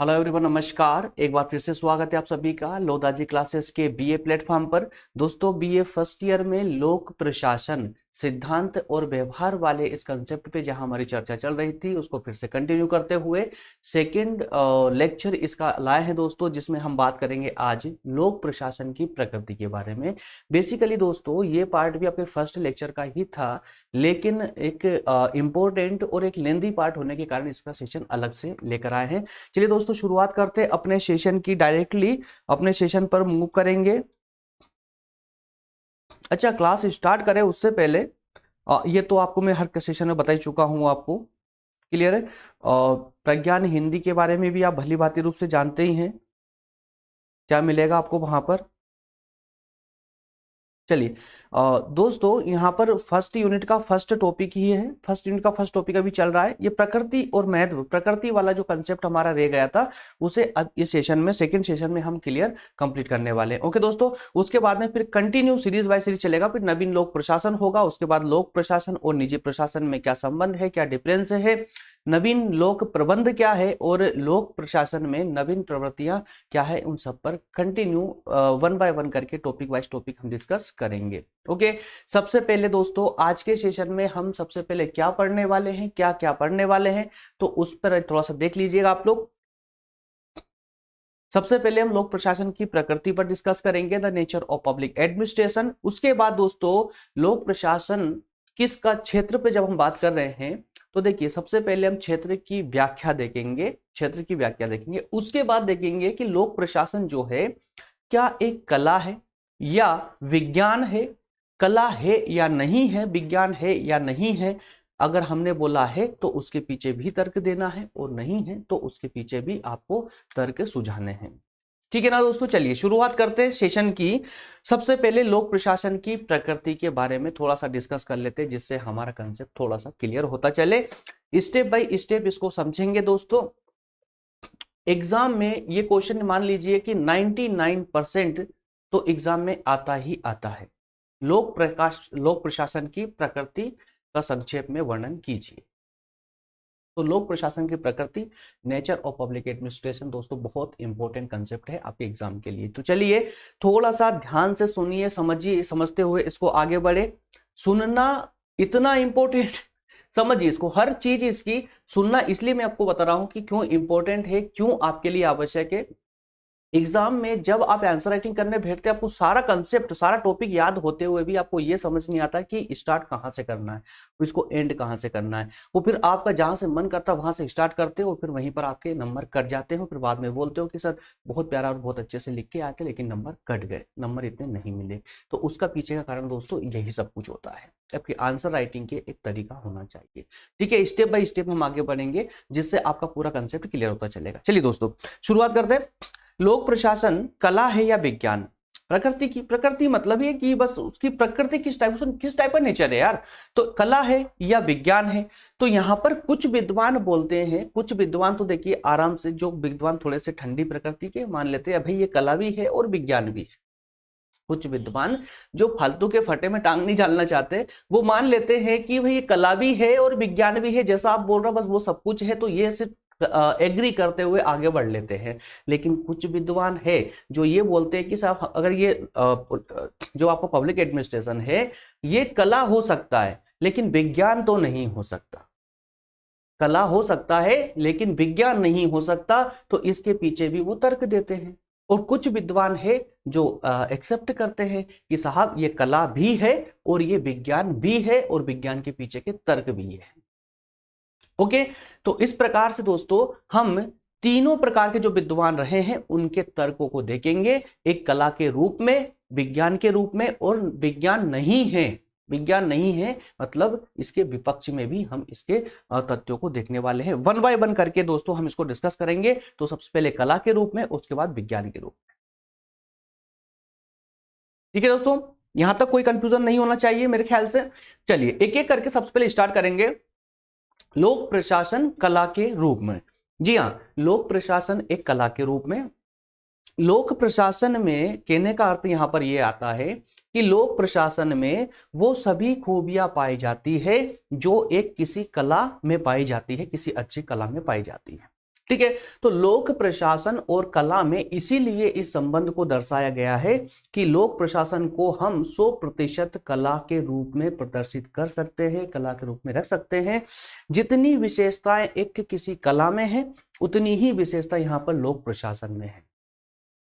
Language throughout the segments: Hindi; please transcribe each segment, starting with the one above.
हेलो एवरीवन, नमस्कार। एक बार फिर से स्वागत है आप सभी का लोदाजी क्लासेस के बीए प्लेटफॉर्म पर। दोस्तों, बीए फर्स्ट ईयर में लोक प्रशासन सिद्धांत और व्यवहार वाले इस कंसेप्ट पे जहां हमारी चर्चा चल रही थी उसको फिर से कंटिन्यू करते हुए सेकंड लेक्चर इसका लाए हैं दोस्तों, जिसमें हम बात करेंगे आज लोक प्रशासन की प्रकृति के बारे में। बेसिकली दोस्तों, ये पार्ट भी आपके फर्स्ट लेक्चर का ही था, लेकिन एक इम्पोर्टेंट और एक लेंदी पार्ट होने के कारण इसका सेशन अलग से लेकर आए हैं। चलिए दोस्तों, शुरुआत करते हैं अपने सेशन की। डायरेक्टली अपने सेशन पर मूव करेंगे। अच्छा, क्लास स्टार्ट करें उससे पहले ये तो आपको मैं हर सेशन में बता ही चुका हूं आपको, क्लियर है। प्रज्ञान हिंदी के बारे में भी आप भली भांति रूप से जानते ही हैं, क्या मिलेगा आपको वहां पर। चलिए दोस्तों, यहाँ पर फर्स्ट यूनिट का फर्स्ट टॉपिक ही है। फर्स्ट यूनिट का फर्स्ट टॉपिक अभी चल रहा है। ये प्रकृति और महत्व, प्रकृति वाला जो कंसेप्ट हमारा रह गया था उसे अब इस सेशन में, सेकंड सेशन में हम क्लियर कंप्लीट करने वाले हैं। ओके दोस्तों, उसके बाद में फिर कंटिन्यू सीरीज बाय सीरीज चलेगा। फिर नवीन लोक प्रशासन होगा, उसके बाद लोक प्रशासन और निजी प्रशासन में क्या संबंध है, क्या डिफरेंस है, नवीन लोक प्रबंध क्या है और लोक प्रशासन में नवीन प्रवृत्तियां क्या है, उन सब पर कंटिन्यू वन बाय वन करके टॉपिक वाइज टॉपिक हम डिस्कस करेंगे। ओके, सबसे पहले दोस्तों आज के सेशन में हम सबसे पहले क्या पढ़ने वाले हैं, क्या क्या पढ़ने वाले हैं, तो उस पर थोड़ा सा देख लीजिएगा आप लोग। सबसे पहले हम लोक प्रशासन की प्रकृति पर डिस्कस करेंगे, the nature of public administration. उसके बाद दोस्तों लोक प्रशासन किसका क्षेत्र पे जब हम बात कर रहे हैं तो देखिए, सबसे पहले हम क्षेत्र की व्याख्या देखेंगे, क्षेत्र की व्याख्या देखेंगे। उसके बाद देखेंगे कि लोक प्रशासन जो है क्या एक कला है या विज्ञान है, कला है या नहीं है, विज्ञान है या नहीं है। अगर हमने बोला है तो उसके पीछे भी तर्क देना है, और नहीं है तो उसके पीछे भी आपको तर्क सुझाने हैं। ठीक है ना दोस्तों, चलिए शुरुआत करते हैं सेशन की। सबसे पहले लोक प्रशासन की प्रकृति के बारे में थोड़ा सा डिस्कस कर लेते हैं, जिससे हमारा कंसेप्ट थोड़ा सा क्लियर होता चले। स्टेप बाय स्टेप इसको समझेंगे दोस्तों। एग्जाम में ये क्वेश्चन मान लीजिए कि 99% तो एग्जाम में आता ही आता है। लोक प्रशासन की प्रकृति का संक्षेप में वर्णन कीजिए। तो लोक प्रशासन की प्रकृति, नेचर ऑफ पब्लिक एडमिनिस्ट्रेशन दोस्तों बहुत इंपॉर्टेंट कंसेप्ट है आपके एग्जाम के लिए। तो चलिए थोड़ा सा ध्यान से सुनिए, समझिए, समझते हुए इसको आगे बढ़े। सुनना इतना इंपॉर्टेंट, समझिए इसको, हर चीज इसकी सुनना। इसलिए मैं आपको बता रहा हूं कि क्यों इंपॉर्टेंट है, क्यों आपके लिए आवश्यक है। एग्जाम में जब आप आंसर राइटिंग करने बैठते हैं, आपको सारा कंसेप्ट, सारा टॉपिक याद होते हुए भी आपको ये समझ नहीं आता कि स्टार्ट कहाँ से करना है, इसको एंड कहाँ से करना है। वो फिर आपका जहां से मन करता है वहां से स्टार्ट करते हो, फिर वहीं पर आपके नंबर कट जाते हो। फिर बाद में बोलते हो कि सर बहुत प्यारा और बहुत अच्छे से लिख के आते, लेकिन नंबर कट गए, नंबर इतने नहीं मिले। तो उसका पीछे का कारण दोस्तों यही सब कुछ होता है। आपकी आंसर राइटिंग के एक तरीका होना चाहिए। ठीक है, स्टेप बाय स्टेप हम आगे बढ़ेंगे, जिससे आपका पूरा कंसेप्ट क्लियर होता चलेगा। चलिए दोस्तों शुरुआत करते हैं। लोक प्रशासन कला है या विज्ञान। प्रकृति की, प्रकृति मतलब ये कि बस उसकी प्रकृति किस टाइप का नेचर है यार। तो कला है या विज्ञान है। तो यहां पर कुछ विद्वान बोलते हैं, कुछ विद्वान तो देखिए आराम से, जो विद्वान थोड़े से ठंडी प्रकृति के मान लेते हैं भाई ये कला भी है और विज्ञान भी है। कुछ विद्वान जो फालतू के फटे में टांग नहीं डालना चाहते, वो मान लेते हैं कि भाई ये कला भी है और विज्ञान भी है, जैसा आप बोल रहे हो बस वो सब कुछ है। तो ये सिर्फ एग्री करते हुए आगे बढ़ लेते हैं। लेकिन कुछ विद्वान है जो ये बोलते हैं कि साहब अगर ये जो आपका पब्लिक एडमिनिस्ट्रेशन है ये कला हो सकता है लेकिन विज्ञान तो नहीं हो सकता। कला हो सकता है लेकिन विज्ञान नहीं हो सकता, तो इसके पीछे भी वो तर्क देते हैं। और कुछ विद्वान है जो एक्सेप्ट करते हैं कि साहब ये कला भी है और ये विज्ञान भी है, और विज्ञान के पीछे के तर्क भी है। ओके, तो इस प्रकार से दोस्तों हम तीनों प्रकार के जो विद्वान रहे हैं उनके तर्कों को देखेंगे, एक कला के रूप में, विज्ञान के रूप में, और विज्ञान नहीं है। विज्ञान नहीं है मतलब इसके विपक्ष में भी हम इसके तथ्यों को देखने वाले हैं। वन बाय वन करके दोस्तों हम इसको डिस्कस करेंगे। तो सबसे पहले कला के रूप में, उसके बाद विज्ञान के रूप में। ठीक है दोस्तों, यहां तक कोई कंफ्यूजन नहीं होना चाहिए मेरे ख्याल से। चलिए एक एक करके सबसे पहले स्टार्ट करेंगे। लोक प्रशासन कला के रूप में। जी हाँ, लोक प्रशासन एक कला के रूप में। लोक प्रशासन में कहने का अर्थ यहां पर यह आता है कि लोक प्रशासन में वो सभी खूबियां पाई जाती है जो एक किसी कला में पाई जाती है, किसी अच्छी कला में पाई जाती है। ठीक है। तो लोक प्रशासन और कला में इसीलिए इस संबंध को दर्शाया गया है कि लोक प्रशासन को हम 100% कला के रूप में प्रदर्शित कर सकते हैं, कला के रूप में रख सकते हैं। जितनी विशेषताएं एक किसी कला में है, उतनी ही विशेषता यहां पर लोक प्रशासन में है।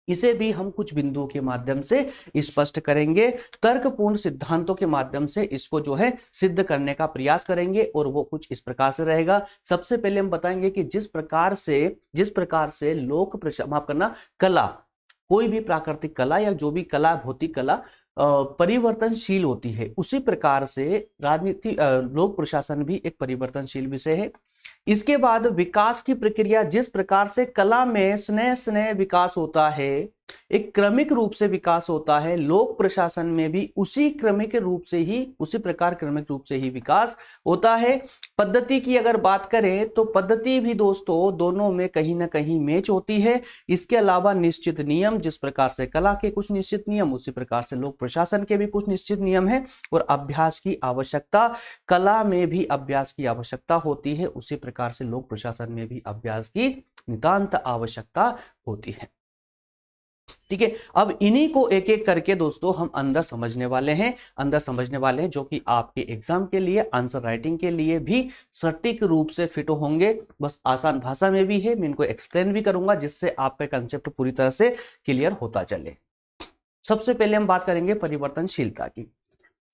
इसे भी हम कुछ बिंदुओं के माध्यम से स्पष्ट करेंगे, तर्कपूर्ण सिद्धांतों के माध्यम से इसको जो है सिद्ध करने का प्रयास करेंगे, और वो कुछ इस प्रकार से रहेगा। सबसे पहले हम बताएंगे कि जिस प्रकार से माफ करना, कला, कोई भी प्राकृतिक कला या जो भी कला, भौतिक कला परिवर्तनशील होती है, उसी प्रकार से राजनीति लोक प्रशासन भी एक परिवर्तनशील विषय है। इसके बाद विकास की प्रक्रिया, जिस प्रकार से कला में स्नेह स्नेह विकास होता है, एक क्रमिक रूप से विकास होता है, लोक प्रशासन में भी उसी प्रकार क्रमिक रूप से ही विकास होता है। पद्धति की अगर बात करें तो पद्धति भी दोस्तों दोनों में कहीं ना कहीं मैच होती है। इसके अलावा निश्चित नियम, जिस प्रकार से कला के कुछ निश्चित नियम, उसी प्रकार से लोक प्रशासन के भी कुछ निश्चित नियम है। और अभ्यास की आवश्यकता, कला में भी अभ्यास की आवश्यकता होती है, उसी प्रकार से लोक प्रशासन में भी अभ्यास की नितांत आवश्यकता होती है। ठीक है। अब इन्हीं को एक एक करके दोस्तों हम अंदर समझने वाले हैं, जो कि आपके एग्जाम के लिए, आंसर राइटिंग के लिए भी सटीक रूप से फिट होंगे। बस आसान भाषा में भी है, मैं इनको एक्सप्लेन भी करूंगा, जिससे आपका कंसेप्ट पूरी तरह से क्लियर होता चले। सबसे पहले हम बात करेंगे परिवर्तनशीलता की।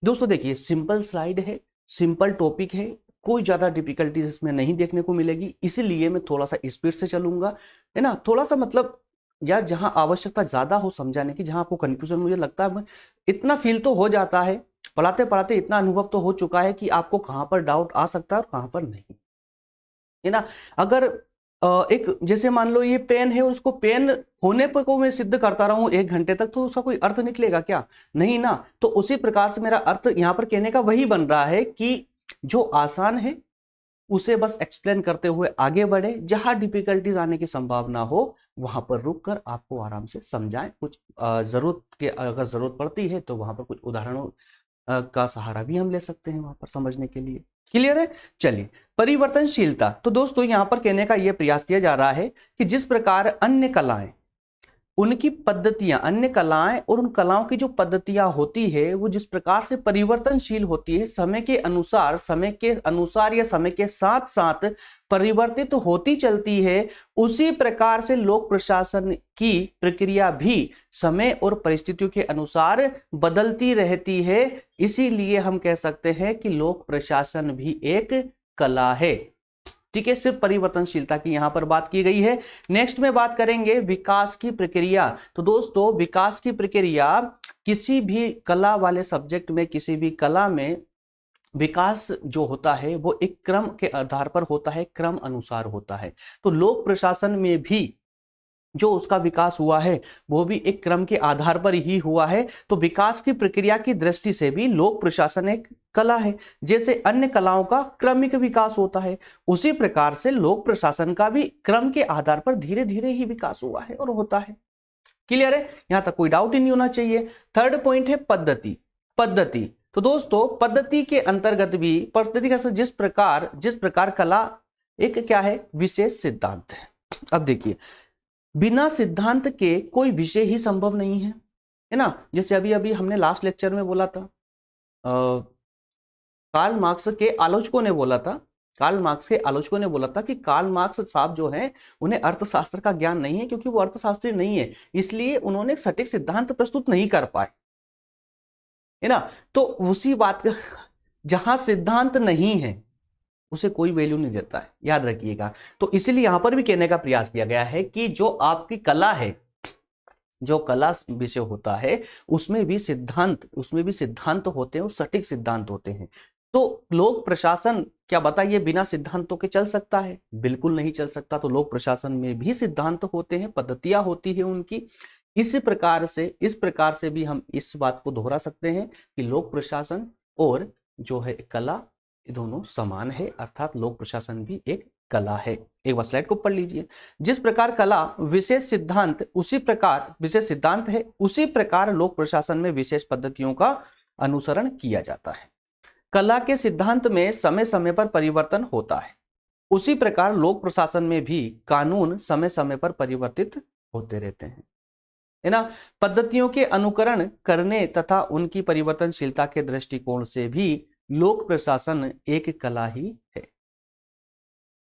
दोस्तों देखिए, सिंपल स्लाइड है, सिंपल टॉपिक है, कोई ज्यादा डिफिकल्टीज इसमें नहीं देखने को मिलेगी, इसीलिए मैं थोड़ा सा स्पीड से चलूंगा, है ना। थोड़ा सा मतलब यार, जहां आवश्यकता ज्यादा हो समझाने की, जहां आपको कंफ्यूजन, मुझे लगता है इतना फील तो हो जाता है, पढ़ाते पढ़ाते इतना अनुभव तो हो चुका है कि आपको कहां पर डाउट आ सकता है और कहां पर नहीं, है ना। अगर एक जैसे मान लो ये पेन है, उसको पेन होने पर को मैं सिद्ध करता रहूं 1 घंटे तक, तो उसका कोई अर्थ निकलेगा क्या? नहीं ना। तो उसी प्रकार से मेरा अर्थ यहां पर कहने का वही बन रहा है कि जो आसान है उसे बस एक्सप्लेन करते हुए आगे बढ़े, जहां डिफिकल्टीज आने की संभावना हो वहां पर रुककर आपको आराम से समझाएं। कुछ अगर जरूरत पड़ती है तो वहां पर कुछ उदाहरणों का सहारा भी हम ले सकते हैं वहां पर समझने के लिए। क्लियर है? चलिए, परिवर्तनशीलता। तो दोस्तों यहां पर कहने का यह प्रयास किया जा रहा है कि जिस प्रकार अन्य कलाएं, उनकी पद्धतियां, अन्य कलाएं और उन कलाओं की जो पद्धतियां होती है, वो जिस प्रकार से परिवर्तनशील होती है, समय के अनुसार या समय के साथ साथ परिवर्तित तो होती चलती है, उसी प्रकार से लोक प्रशासन की प्रक्रिया भी समय और परिस्थितियों के अनुसार बदलती रहती है। इसीलिए हम कह सकते हैं कि लोक प्रशासन भी एक कला है। ठीक है, सिर्फ परिवर्तनशीलता की यहां पर बात की गई है। नेक्स्ट में बात करेंगे विकास की प्रक्रिया। तो दोस्तों, विकास की प्रक्रिया किसी भी कला वाले सब्जेक्ट में, किसी भी कला में विकास जो होता है वो एक क्रम के आधार पर होता है, क्रम अनुसार होता है। तो लोक प्रशासन में भी जो उसका विकास हुआ है वो भी एक क्रम के आधार पर ही हुआ है। तो विकास की प्रक्रिया की दृष्टि से भी लोक प्रशासन एक कला है। जैसे अन्य कलाओं का क्रमिक विकास होता है, उसी प्रकार से लोक प्रशासन का भी क्रम के आधार पर धीरे धीरे ही विकास हुआ है और होता है। क्लियर है? यहां तक कोई डाउट ही नहीं होना चाहिए। थर्ड पॉइंट है पद्धति। तो दोस्तों, पद्धति के अंतर्गत भी, जिस प्रकार कला एक क्या है, विशेष सिद्धांत है। अब देखिए, बिना सिद्धांत के कोई विषय ही संभव नहीं है ना। जैसे अभी अभी हमने लास्ट लेक्चर में बोला था, कार्ल मार्क्स के आलोचकों ने बोला था कि कार्ल मार्क्स साहब जो हैं, उन्हें अर्थशास्त्र का ज्ञान नहीं है, क्योंकि वो अर्थशास्त्री नहीं है, इसलिए उन्होंने सटीक सिद्धांत प्रस्तुत नहीं कर पाए, है ना। तो उसी बात का, जहां सिद्धांत नहीं है उसे कोई वैल्यू नहीं देता है, याद रखिएगा। तो इसीलिए यहां पर भी कहने का प्रयास किया गया है कि जो आपकी कला है, जो कला विषय होता है, उसमें भी सिद्धांत होते हैं और सटीक सिद्धांत होते हैं। तो लोक प्रशासन, क्या बताइए, बिना सिद्धांतों के चल सकता है? बिल्कुल नहीं चल सकता। तो लोक प्रशासन में भी सिद्धांत होते हैं, पद्धतियां होती है उनकी। इस प्रकार से भी हम इस बात को दोहरा सकते हैं कि लोक प्रशासन और जो है कला, दोनों समान है, अर्थात लोक प्रशासन भी एक कला है। एक बार स्लाइड को पढ़ लीजिए। जिस प्रकार कला विशेष सिद्धांत है, उसी प्रकार लोक प्रशासन में विशेष पद्धतियों का अनुसरण किया जाता है। कला के सिद्धांत में समय समय पर परिवर्तन होता है। उसी प्रकार लोक प्रशासन में भी कानून समय समय पर परिवर्तित होते रहते हैं, है ना। पद्धतियों के अनुकरण करने तथा उनकी परिवर्तनशीलता के दृष्टिकोण से भी लोक प्रशासन एक कला ही है।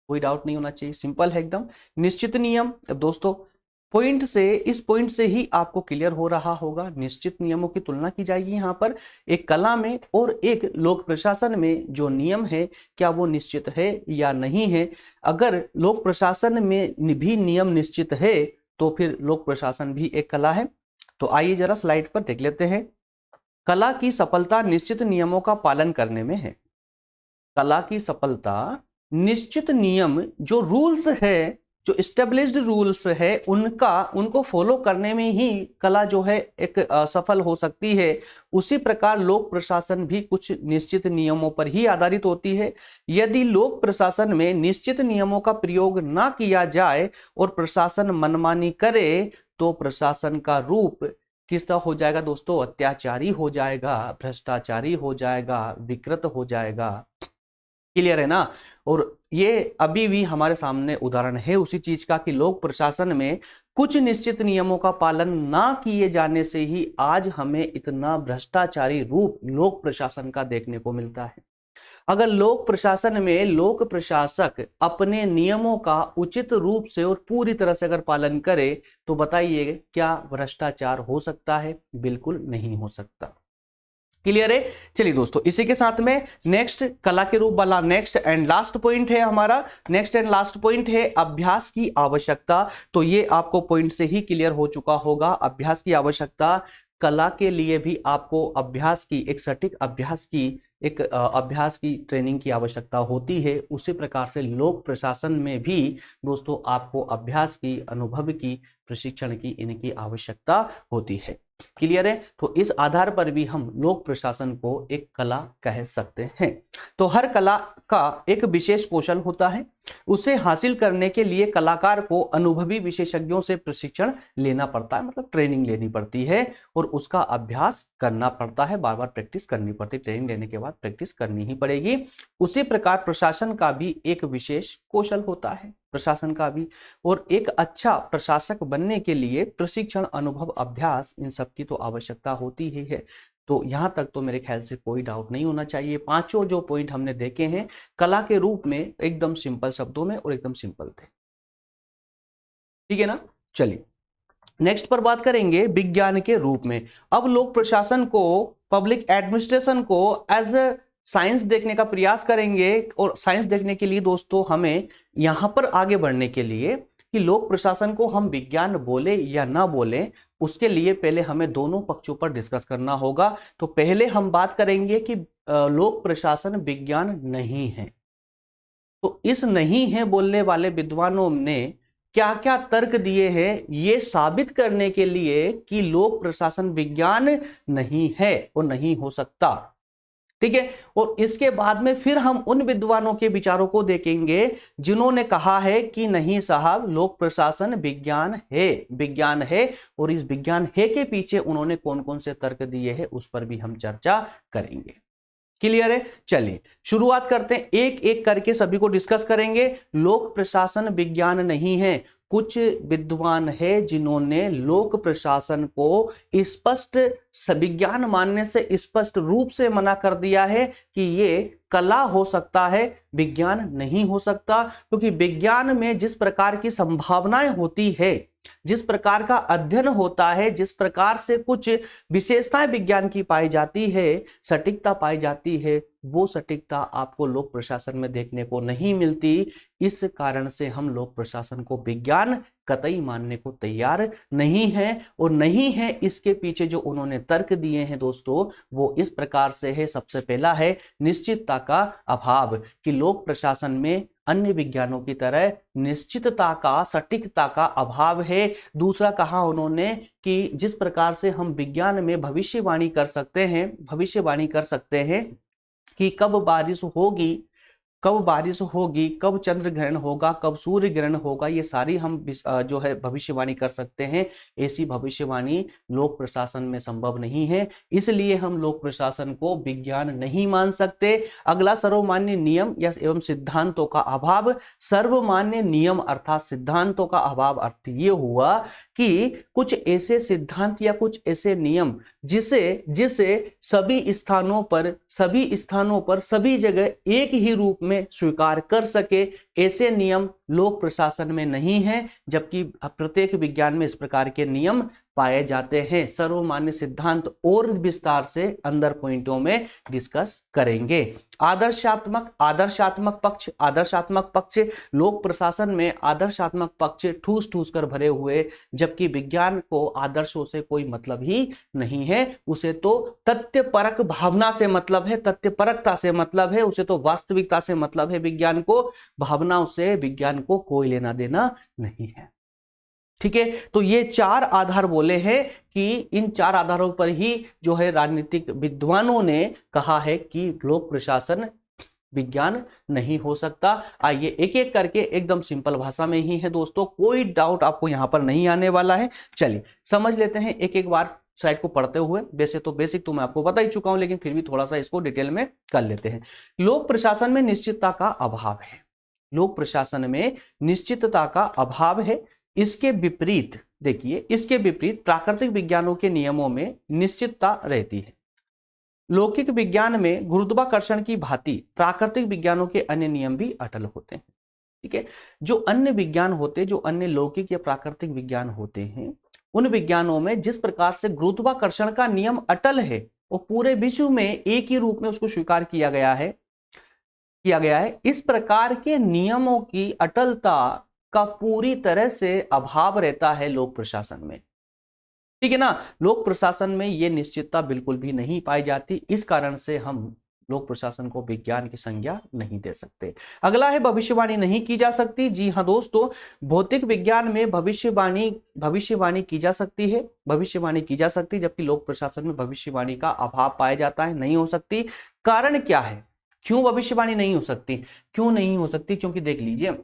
कोई डाउट नहीं होना चाहिए, सिंपल है एकदम। निश्चित नियम, अब दोस्तों इस पॉइंट से ही आपको क्लियर हो रहा होगा, निश्चित नियमों की तुलना की जाएगी यहाँ पर एक कला में और एक लोक प्रशासन में। जो नियम है क्या वो निश्चित है या नहीं है। अगर लोक प्रशासन में भी नियम निश्चित है तो फिर लोक प्रशासन भी एक कला है। तो आइए जरा स्लाइड पर देख लेते हैं। कला की सफलता निश्चित नियमों का पालन करने में है। कला की सफलता निश्चित नियम, जो रूल्स है, जो एस्टेब्लिश्ड रूल्स है, उनको फॉलो करने में ही कला जो है एक सफल हो सकती है। उसी प्रकार लोक प्रशासन भी कुछ निश्चित नियमों पर ही आधारित होती है। यदि लोक प्रशासन में निश्चित नियमों का प्रयोग ना किया जाए और प्रशासन मनमानी करे तो प्रशासन का रूप किसका हो जाएगा दोस्तों? अत्याचारी हो जाएगा, भ्रष्टाचारी हो जाएगा, विकृत हो जाएगा। क्लियर है ना। और ये अभी भी हमारे सामने उदाहरण है उसी चीज का कि लोक प्रशासन में कुछ निश्चित नियमों का पालन ना किए जाने से ही आज हमें इतना भ्रष्टाचारी रूप लोक प्रशासन का देखने को मिलता है। अगर लोक प्रशासन में लोक प्रशासक अपने नियमों का उचित रूप से और पूरी तरह से अगर पालन करे तो बताइए क्या भ्रष्टाचार हो सकता है? बिल्कुल नहीं हो सकता। क्लियर है। चलिए दोस्तों, इसी के साथ में नेक्स्ट कला के रूप वाला नेक्स्ट एंड लास्ट पॉइंट है हमारा। नेक्स्ट एंड लास्ट पॉइंट है अभ्यास की आवश्यकता। तो ये आपको पॉइंट से ही क्लियर हो चुका होगा, अभ्यास की आवश्यकता। कला के लिए भी आपको अभ्यास की एक सटीक अभ्यास की ट्रेनिंग की आवश्यकता होती है। उसी प्रकार से लोक प्रशासन में भी दोस्तों आपको अभ्यास की, अनुभव की, प्रशिक्षण की, इनकी आवश्यकता होती है। क्लियर है। तो इस आधार पर भी हम लोक प्रशासन को एक कला कह सकते हैं। तो हर कला का एक विशेष कौशल होता है, उसे हासिल करने के लिए कलाकार को अनुभवी विशेषज्ञों से प्रशिक्षण लेना पड़ता है, मतलब ट्रेनिंग लेनी पड़ती है और उसका अभ्यास करना पड़ता है, बार बार प्रैक्टिस करनी पड़ती है। ट्रेनिंग लेने के बाद प्रैक्टिस करनी ही पड़ेगी। उसी प्रकार प्रशासन का भी एक विशेष कौशल होता है, प्रशासन का भी। और एक अच्छा प्रशासक बनने के लिए प्रशिक्षण, अनुभव, अभ्यास, इन सब की तो आवश्यकता होती ही है। तो यहां तक तो मेरे ख्याल से कोई डाउट नहीं होना चाहिए। पांचों जो पॉइंट हमने देखे हैं कला के रूप में एकदम सिंपल शब्दों में और एकदम सिंपल थे। ठीक है ना। चलिए नेक्स्ट पर बात करेंगे विज्ञान के रूप में। अब लोक प्रशासन को, पब्लिक एडमिनिस्ट्रेशन को एज ए साइंस देखने का प्रयास करेंगे। और साइंस देखने के लिए दोस्तों हमें यहां पर आगे बढ़ने के लिए कि लोक प्रशासन को हम विज्ञान बोले या ना बोले, उसके लिए पहले हमें दोनों पक्षों पर डिस्कस करना होगा। तो पहले हम बात करेंगे कि लोक प्रशासन विज्ञान नहीं है। तो इस नहीं है बोलने वाले विद्वानों ने क्या क्या तर्क दिए हैं ये साबित करने के लिए कि लोक प्रशासन विज्ञान नहीं है और नहीं हो सकता। ठीक है। और इसके बाद में फिर हम उन विद्वानों के विचारों को देखेंगे जिन्होंने कहा है कि नहीं साहब, लोक प्रशासन विज्ञान है, विज्ञान है। और इस विज्ञान है के पीछे उन्होंने कौन कौन से तर्क दिए हैं उस पर भी हम चर्चा करेंगे। क्लियर है। चलिए शुरुआत करते हैं, एक एक करके सभी को डिस्कस करेंगे। लोक प्रशासन विज्ञान नहीं है। कुछ विद्वान है जिन्होंने लोक प्रशासन को स्पष्ट विज्ञान मानने से स्पष्ट रूप से मना कर दिया है कि ये कला हो सकता है, विज्ञान नहीं हो सकता। क्योंकि विज्ञान में जिस प्रकार की संभावनाएं होती है, जिस प्रकार का अध्ययन होता है, जिस प्रकार से कुछ विशेषताएं विज्ञान की पाई जाती है, सटीकता पाई जाती है, वो सटीकता आपको लोक प्रशासन में देखने को नहीं मिलती। इस कारण से हम लोक प्रशासन को विज्ञान कतई मानने को तैयार नहीं है। और नहीं है इसके पीछे जो उन्होंने तर्क दिए हैं दोस्तों वो इस प्रकार से है। सबसे पहला है निश्चितता का अभाव, कि लोक प्रशासन में अन्य विज्ञानों की तरह निश्चितता का, सटीकता का अभाव है। दूसरा कहा उन्होंने कि जिस प्रकार से हम विज्ञान में भविष्यवाणी कर सकते हैं कि कब बारिश होगी, कब बारिश होगी, कब चंद्र ग्रहण होगा, कब सूर्य ग्रहण होगा, ये सारी हम जो है भविष्यवाणी कर सकते हैं। ऐसी भविष्यवाणी लोक प्रशासन में संभव नहीं है, इसलिए हम लोक प्रशासन को विज्ञान नहीं मान सकते। अगला, सर्वमान्य नियम या एवं सिद्धांतों का अभाव। सर्वमान्य नियम अर्थात सिद्धांतों का अभाव अर्थ ये हुआ कि कुछ ऐसे सिद्धांत या कुछ ऐसे नियम जिसे सभी स्थानों पर सभी जगह एक ही रूप में स्वीकार कर सके, ऐसे नियम लोक प्रशासन में नहीं है, जबकि प्रत्येक विज्ञान में इस प्रकार के नियम पाए जाते हैं। सर्वमान्य सिद्धांत और विस्तार से अंदर पॉइंटों में डिस्कस करेंगे। आदर्शात्मक पक्ष लोक प्रशासन में आदर्शात्मक पक्ष ठूस ठूस कर भरे हुए, जबकि विज्ञान को आदर्शों से कोई मतलब ही नहीं है। उसे तो तथ्यपरक भावना से मतलब है, तथ्यपरकता से मतलब है, उसे तो वास्तविकता से मतलब है। विज्ञान को भावनाओं से विज्ञान को कोई लेना देना नहीं है। ठीक है, तो ये 4 आधार बोले हैं कि इन 4 आधारों पर ही जो है राजनीतिक विद्वानों ने कहा है कि लोक प्रशासन विज्ञान नहीं हो सकता। आइए एक एक करके एकदम सिंपल भाषा में ही है दोस्तों, कोई डाउट आपको यहां पर नहीं आने वाला है। चलिए समझ लेते हैं एक एक बार स्लाइड को पढ़ते हुए। वैसे तो बेसिक तो मैं आपको बता ही चुका हूं, लेकिन फिर भी थोड़ा सा इसको डिटेल में कर लेते हैं। लोक प्रशासन में निश्चितता का अभाव है। लोक प्रशासन में निश्चितता का अभाव है। इसके विपरीत देखिए, इसके विपरीत प्राकृतिक विज्ञानों के नियमों में निश्चितता रहती है। लौकिक विज्ञान में गुरुत्वाकर्षण की भांति प्राकृतिक विज्ञानों के अन्य नियम भी अटल होते हैं। ठीक है, जो अन्य विज्ञान होते, जो अन्य लौकिक या प्राकृतिक विज्ञान होते हैं, उन विज्ञानों में जिस प्रकार से गुरुत्वाकर्षण का नियम अटल है, वो पूरे विश्व में एक ही रूप में उसको स्वीकार किया गया है। इस प्रकार के नियमों की अटलता का पूरी तरह से अभाव रहता है लोक प्रशासन में। ठीक है ना, लोक प्रशासन में यह निश्चितता बिल्कुल भी नहीं पाई जाती। इस कारण से हम लोक प्रशासन को विज्ञान की संज्ञा नहीं दे सकते। अगला है भविष्यवाणी नहीं की जा सकती। जी हाँ दोस्तों, भौतिक विज्ञान में भविष्यवाणी की जा सकती है, भविष्यवाणी की जा सकती, जबकि लोक प्रशासन में भविष्यवाणी का अभाव पाया जाता है, नहीं हो सकती। कारण क्या है, क्यों भविष्यवाणी नहीं हो सकती? क्यों नहीं हो सकती? क्योंकि देख लीजिए,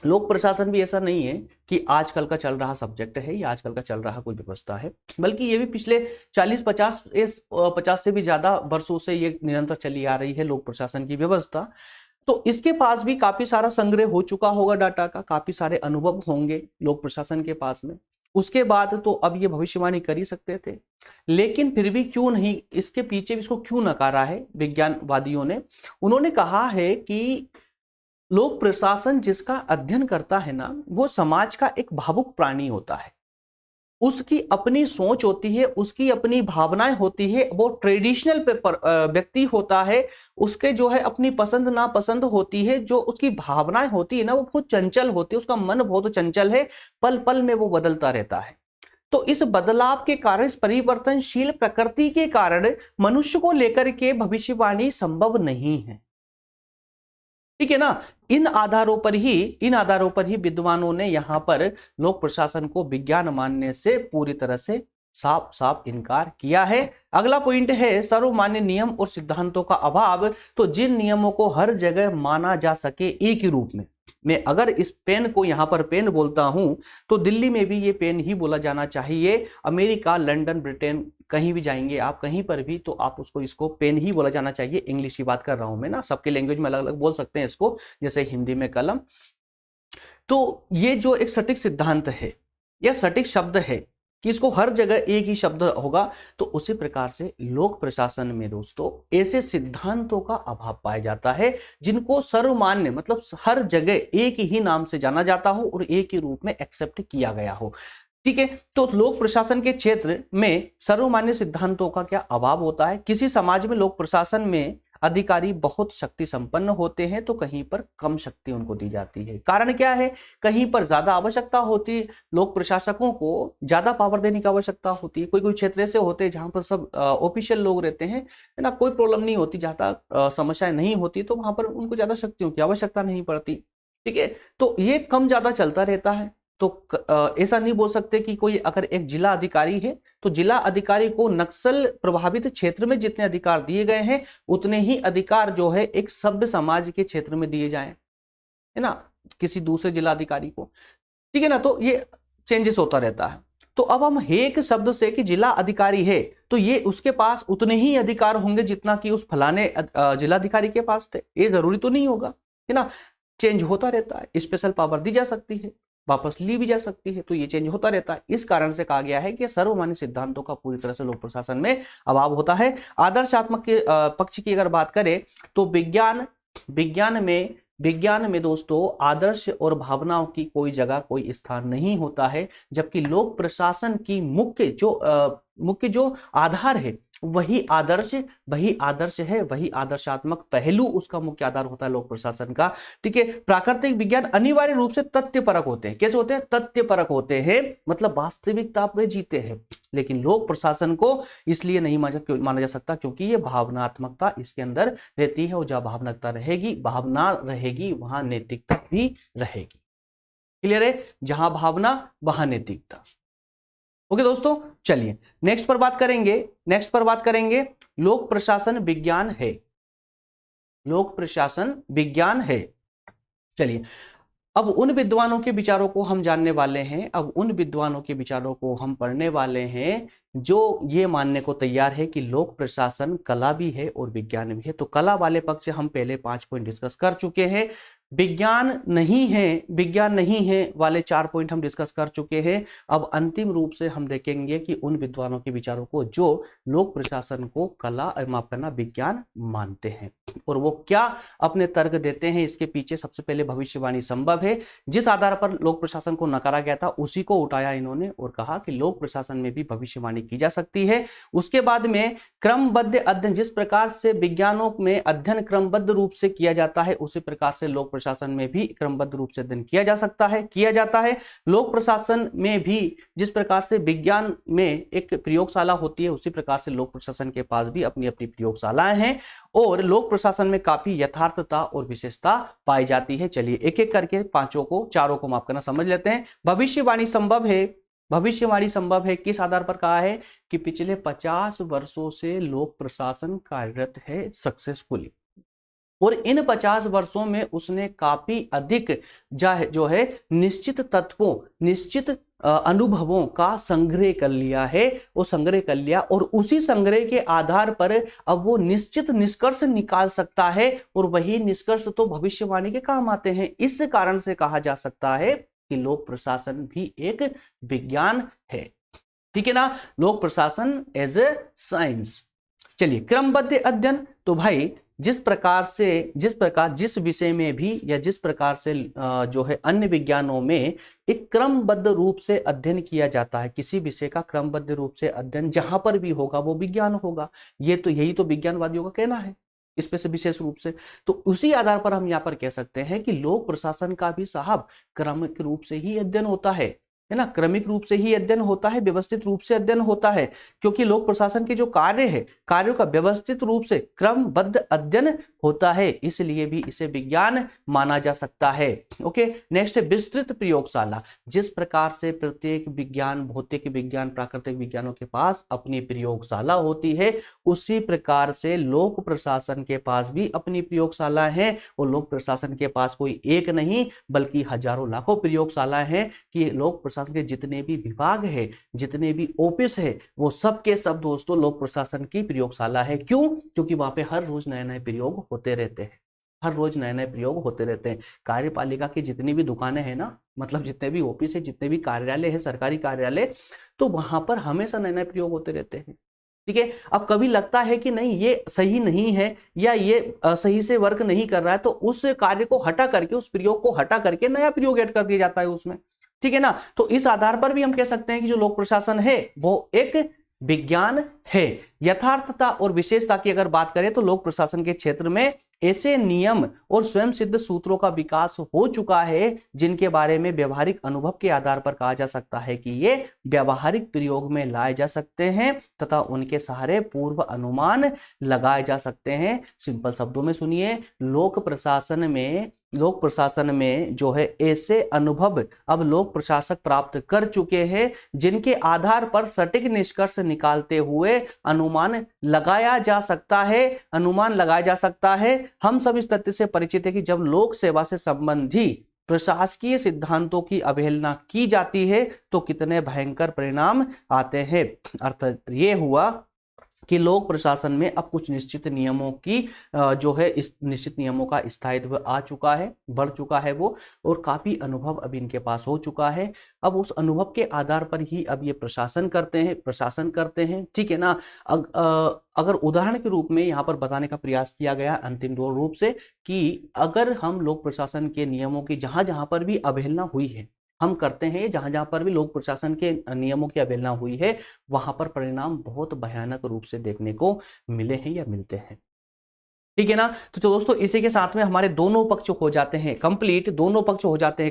लोक प्रशासन भी ऐसा नहीं है कि आजकल का चल रहा सब्जेक्ट है या आजकल का चल रहा कोई व्यवस्था है, बल्कि ये भी पिछले 40-50 से भी ज्यादा वर्षों से ये निरंतर चली आ रही है लोक प्रशासन की व्यवस्था। तो इसके पास भी काफी सारा संग्रह हो चुका होगा डाटा का, काफी सारे अनुभव होंगे लोक प्रशासन के पास में। उसके बाद तो अब ये भविष्यवाणी कर ही सकते थे, लेकिन फिर भी क्यों नहीं, इसके पीछे भी इसको क्यों नकारा है विज्ञानवादियों ने? उन्होंने कहा है कि लोक प्रशासन जिसका अध्ययन करता है ना, वो समाज का एक भावुक प्राणी होता है। उसकी अपनी सोच होती है, उसकी अपनी भावनाएं होती है, वो ट्रेडिशनल व्यक्ति होता है। उसके जो है अपनी पसंद नापसंद होती है, जो उसकी भावनाएं होती है ना, वो बहुत चंचल होती है, उसका मन बहुत चंचल है, पल पल में वो बदलता रहता है। तो इस बदलाव के कारण, इस परिवर्तनशील प्रकृति के कारण मनुष्य को लेकर के भविष्यवाणी संभव नहीं है। ठीक है ना, इन आधारों पर ही विद्वानों ने यहां पर लोक प्रशासन को विज्ञान मानने से पूरी तरह से साफ साफ इनकार किया है। अगला पॉइंट है सर्वमान्य नियम और सिद्धांतों का अभाव। तो जिन नियमों को हर जगह माना जा सके एक ही रूप में, मैं अगर इस पेन को यहां पर पेन बोलता हूं तो दिल्ली में भी ये पेन ही बोला जाना चाहिए। अमेरिका, लंदन, ब्रिटेन, कहीं भी जाएंगे आप, कहीं पर भी, तो आप इसको पेन ही बोला जाना चाहिए। इंग्लिश की बात कर रहा हूं मैं ना, सबके लैंग्वेज में अलग अलग बोल सकते हैं इसको, जैसे हिंदी में कलम। तो ये जो एक सटीक सिद्धांत है या सटीक शब्द है कि इसको हर जगह एक ही शब्द होगा, तो उसी प्रकार से लोक प्रशासन में दोस्तों ऐसे सिद्धांतों का अभाव पाया जाता है जिनको सर्वमान्य मतलब हर जगह एक ही नाम से जाना जाता हो और एक ही रूप में एक्सेप्ट किया गया हो। ठीक है, तो लोक प्रशासन के क्षेत्र में सर्वमान्य सिद्धांतों का क्या अभाव होता है? किसी समाज में लोक प्रशासन में अधिकारी बहुत शक्ति संपन्न होते हैं तो कहीं पर कम शक्ति उनको दी जाती है। कारण क्या है? कहीं पर ज्यादा आवश्यकता होती है, लोक प्रशासकों को ज्यादा पावर देने की आवश्यकता होती है। कोई कोई क्षेत्र ऐसे होते हैं जहां पर सब ऑफिशियल लोग रहते हैं, है ना, कोई प्रॉब्लम नहीं होती, ज्यादा समस्याएं नहीं होती, तो वहां पर उनको ज्यादा शक्तियों की आवश्यकता नहीं पड़ती। ठीक है, तो ये कम ज्यादा चलता रहता है। तो ऐसा नहीं बोल सकते कि कोई अगर एक जिला अधिकारी है तो जिला अधिकारी को नक्सल प्रभावित क्षेत्र में जितने अधिकार दिए गए हैं उतने ही अधिकार जो है एक सभ्य समाज के क्षेत्र में दिए जाएं, है ना, किसी दूसरे जिला अधिकारी को। ठीक है ना, तो ये चेंजेस होता रहता है। तो अब हम एक शब्द से कि जिला अधिकारी है तो ये उसके पास उतने ही अधिकार होंगे जितना कि उस फलाने जिलाधिकारी के पास थे, ये जरूरी तो नहीं होगा, है ना, चेंज होता रहता है। स्पेशल पावर दी जा सकती है, वापस ली भी जा सकती है, तो ये चेंज होता रहता है। इस कारण से कहा गया है कि सर्वमान्य सिद्धांतों का पूरी तरह से लोक प्रशासन में अभाव होता है। आदर्शात्मक के पक्ष की अगर बात करें तो विज्ञान में दोस्तों आदर्श और भावनाओं की कोई जगह कोई स्थान नहीं होता है, जबकि लोक प्रशासन की मुख्य जो आधार है वही आदर्श है, वही आदर्शात्मक पहलू उसका मुख्य आधार होता है लोक प्रशासन का। ठीक है, प्राकृतिक विज्ञान अनिवार्य रूप से तथ्यपरक होते हैं। कैसे होते हैं? तथ्यपरक होते हैं, मतलब वास्तविकता पे जीते हैं। लेकिन लोक प्रशासन को इसलिए नहीं माना जा सकता क्योंकि ये भावनात्मकता इसके अंदर रहती है, और जहां भावना रहेगी वहां नैतिकता भी रहेगी। क्लियर है? जहां भावना वहां नैतिकता। ओके दोस्तों, चलिए नेक्स्ट पर बात करेंगे लोक प्रशासन विज्ञान है। लोक प्रशासन विज्ञान है। चलिए अब उन विद्वानों के विचारों को हम जानने वाले हैं, अब उन विद्वानों के विचारों को हम पढ़ने वाले हैं जो ये मानने को तैयार है कि लोक प्रशासन कला भी है और विज्ञान भी है। तो कला वाले पक्ष से हम पहले 5 पॉइंट डिस्कस कर चुके हैं, विज्ञान नहीं है वाले 4 पॉइंट हम डिस्कस कर चुके हैं। अब अंतिम रूप से हम देखेंगे कि उन विद्वानों के विचारों को जो लोक प्रशासन को कला माफ करना विज्ञान मानते हैं, और वो क्या अपने तर्क देते हैं। इसके पीछे सबसे पहले भविष्यवाणी संभव है। जिस आधार पर लोक प्रशासन को नकारा गया था उसी को उठाया इन्होंने और कहा कि लोक प्रशासन में भी भविष्यवाणी की जा सकती है। उसके बाद में क्रमबद्ध अध्ययन, जिस प्रकार से विज्ञानों में अध्ययन क्रमबद्ध रूप से किया जाता है उसी प्रकार से लोक प्रशासन में भी क्रमबद्ध रूप से अध्ययन किया जाता है। लोक प्रशासन में भी जिस प्रकार से विज्ञान में एक प्रयोगशाला होती है उसी प्रकार से लोक प्रशासन के पास भी अपनी अपनी प्रयोगशालाएं हैं, और लोक प्रशासन में काफी यथार्थता और विशेषता पाई जाती है। चलिए एक एक करके चारों को माफ करना समझ लेते हैं। भविष्यवाणी संभव है किस आधार पर कहा है कि पिछले 50 वर्षों से लोक प्रशासन कार्यरत है सक्सेसफुली, और इन 50 वर्षों में उसने काफी अधिक जो है निश्चित तत्वों, निश्चित अनुभवों का संग्रह कर लिया, और उसी संग्रह के आधार पर अब वो निश्चित निष्कर्ष निकाल सकता है, और वही निष्कर्ष तो भविष्यवाणी के काम आते हैं। इस कारण से कहा जा सकता है कि लोक प्रशासन भी एक विज्ञान है। ठीक है ना, लोक प्रशासन एज ए साइंस। चलिए क्रमबद्ध अध्ययन, तो भाई जिस विषय में भी या जिस प्रकार से जो है अन्य विज्ञानों में एक क्रमबद्ध रूप से अध्ययन किया जाता है, किसी विषय का क्रमबद्ध रूप से अध्ययन जहां पर भी होगा वो विज्ञान होगा। यही तो विज्ञानवादियों का कहना है इस पे से विशेष रूप से। तो उसी आधार पर हम यहाँ पर कह सकते हैं कि लोक प्रशासन का भी साहब क्रमिक रूप से ही अध्ययन होता है ना, क्रमिक रूप से ही अध्ययन होता है, व्यवस्थित रूप से अध्ययन होता है, क्योंकि लोक प्रशासन के जो कार्य है, कार्यों का व्यवस्थित रूप से क्रमबद्ध अध्ययन होता है, इसलिए भी इसे विज्ञान माना जा सकता है। ओके, नेक्स्ट है विस्तृत प्रयोगशाला। जिस प्रकार से प्रत्येक विज्ञान, भौतिक विज्ञान, प्राकृतिक विज्ञानों के पास अपनी प्रयोगशाला होती है, उसी प्रकार से लोक प्रशासन के पास भी अपनी प्रयोगशाला है, और लोक प्रशासन के पास कोई एक नहीं बल्कि हजारों लाखों प्रयोगशालाएं हैं कि लोक प्रशासन के जितने भी विभाग है, जितने भी ऑफिस है, वो सब के सब दोस्तों लोक प्रशासन की प्रयोगशाला है। क्यों? क्योंकि वहां पे हर रोज नए नए प्रयोग होते रहते हैं। कार्यपालिका की जितनी भी दुकानें हैं ना, मतलब जितने भी ऑफिस है, जितने भी कार्यालय है, सरकारी कार्यालय, तो वहां पर हमेशा नए नए प्रयोग होते रहते हैं। ठीक है, अब कभी लगता है कि नहीं ये सही नहीं है या ये सही से वर्क नहीं कर रहा है, तो उस कार्य को हटा करके, उस प्रयोग को हटा करके नया प्रयोग ऐड कर दिया जाता है उसमें। ठीक है ना, तो इस आधार पर भी हम कह सकते हैं कि जो लोक प्रशासन है वो एक विज्ञान है। यथार्थता और विशेषता की अगर बात करें तो लोक प्रशासन के क्षेत्र में ऐसे नियम और स्वयं सिद्ध सूत्रों का विकास हो चुका है जिनके बारे में व्यवहारिक अनुभव के आधार पर कहा जा सकता है कि ये व्यावहारिक प्रयोग में लाए जा सकते हैं तथा उनके सहारे पूर्व अनुमान लगाए जा सकते हैं। सिंपल शब्दों में सुनिए, लोक प्रशासन में लोक प्रशासन में जो है ऐसे अनुभव अब लोक प्रशासक प्राप्त कर चुके हैं जिनके आधार पर सटीक निष्कर्ष निकालते हुए अनुमान लगाया जा सकता है। हम सब इस तथ्य से परिचित है कि जब लोक सेवा से संबंधी प्रशासकीय सिद्धांतों की अवहेलना की जाती है तो कितने भयंकर परिणाम आते हैं। अर्थात ये हुआ कि लोक प्रशासन में अब कुछ निश्चित नियमों की जो है इस निश्चित नियमों का स्थायित्व आ चुका है, बढ़ चुका है वो, और काफी अनुभव अब इनके पास हो चुका है। अब उस अनुभव के आधार पर ही अब ये प्रशासन करते हैं, ठीक है ना। अगर उदाहरण के रूप में यहाँ पर बताने का प्रयास किया गया अंतिम दो रूप से कि अगर हम लोक प्रशासन के नियमों की जहां जहां पर भी अवहेलना हुई है, हम करते हैं, जहां जहां पर भी लोक प्रशासन के नियमों की अवहेलना हुई है वहां पर परिणाम बहुत भयानक रूप से देखने को मिले हैं या मिलते हैं, ठीक है ना। तो दोस्तों इसी के साथ में हमारे दोनों पक्ष हो जाते हैं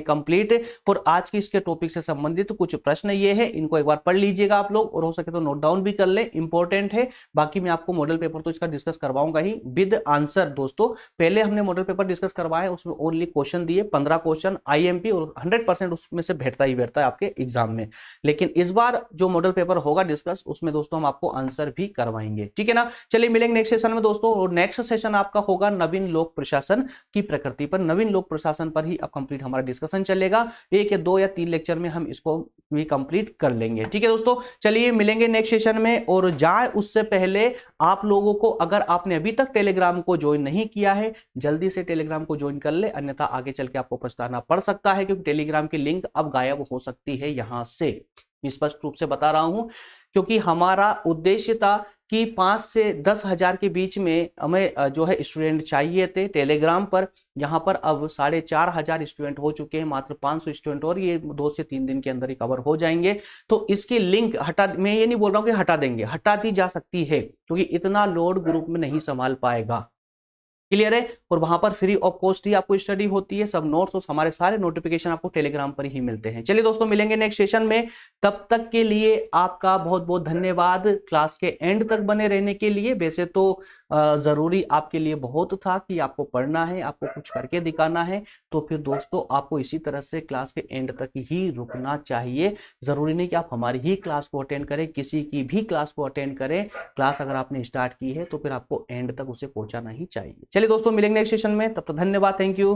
कंप्लीट। और आज की इसके टॉपिक से संबंधित कुछ प्रश्न ये है, इनको एक बार पढ़ लीजिएगा आप लोग, और हो सके तो नोट डाउन भी कर ले, इंपॉर्टेंट है। बाकी मैं आपको मॉडल पेपर तो इसका डिस्कस करवाऊंगा ही विद आंसर। दोस्तों पहले हमने मॉडल पेपर डिस्कस करवाया, उसमें ओनली क्वेश्चन दिए 15 क्वेश्चन IMP, और 100% उसमें से बैठता ही बैठता है आपके एग्जाम में। लेकिन इस बार जो मॉडल पेपर होगा डिस्कस, उसमें दोस्तों हम आपको आंसर भी करवाएंगे, ठीक है ना। चलिए मिलेंगे नेक्स्ट सेशन में दोस्तों, और नेक्स्ट सेशन आपका होगा नवीन लोक प्रशासन की प्रकृति पर। नवीन लोक प्रशासन पर ही अब कंप्लीट हमारा डिस्कशन चलेगा। 1 या 2 या 3 लेक्चर में हम इसको भी कंप्लीट कर लेंगे, ठीक है दोस्तों। चलिए मिलेंगे नेक्स्ट सेशन में, और जाए उससे पहले आप लोगों को, अगर आपने अभी तक टेलीग्राम को ज्वाइन नहीं किया है, जल्दी से टेलीग्राम को ज्वाइन कर ले, अन्यथा आगे चल के आपको पछताना पड़ सकता है, क्योंकि टेलीग्राम की लिंक अब गायब हो सकती है यहां से। स्पष्ट रूप से बता रहा हूं, क्योंकि हमारा उद्देश्य था कि 5 से 10 हजार के बीच में हमें जो है स्टूडेंट चाहिए थे टेलीग्राम पर। यहाँ पर अब 4,500 स्टूडेंट हो चुके हैं, मात्र 500 स्टूडेंट और ये 2 से 3 दिन के अंदर ही कवर हो जाएंगे। तो इसकी लिंक मैं ये नहीं बोल रहा हूँ कि हटा देंगे, हटा दी जा सकती है, क्योंकि इतना लोड ग्रुप में नहीं संभाल पाएगा। क्लियर है। और वहां पर फ्री ऑफ कॉस्ट ही आपको स्टडी होती है, सब नोट्स और हमारे सारे नोटिफिकेशन आपको टेलीग्राम पर ही मिलते हैं। चलिए दोस्तों मिलेंगे नेक्स्ट सेशन में, तब तक के लिए आपका बहुत बहुत धन्यवाद क्लास के एंड तक बने रहने के लिए। वैसे तो जरूरी आपके लिए बहुत था कि आपको पढ़ना है, आपको कुछ करके दिखाना है, तो फिर दोस्तों आपको इसी तरह से क्लास के एंड तक ही रुकना चाहिए। जरूरी नहीं कि आप हमारी ही क्लास को अटेंड करें, किसी की भी क्लास को अटेंड करें। क्लास अगर आपने स्टार्ट की है तो फिर आपको एंड तक उसे पहुंचाना ही चाहिए। चलिए दोस्तों मिलेंगे नेक्स्ट सेशन में, तब तक धन्यवाद, थैंक यू।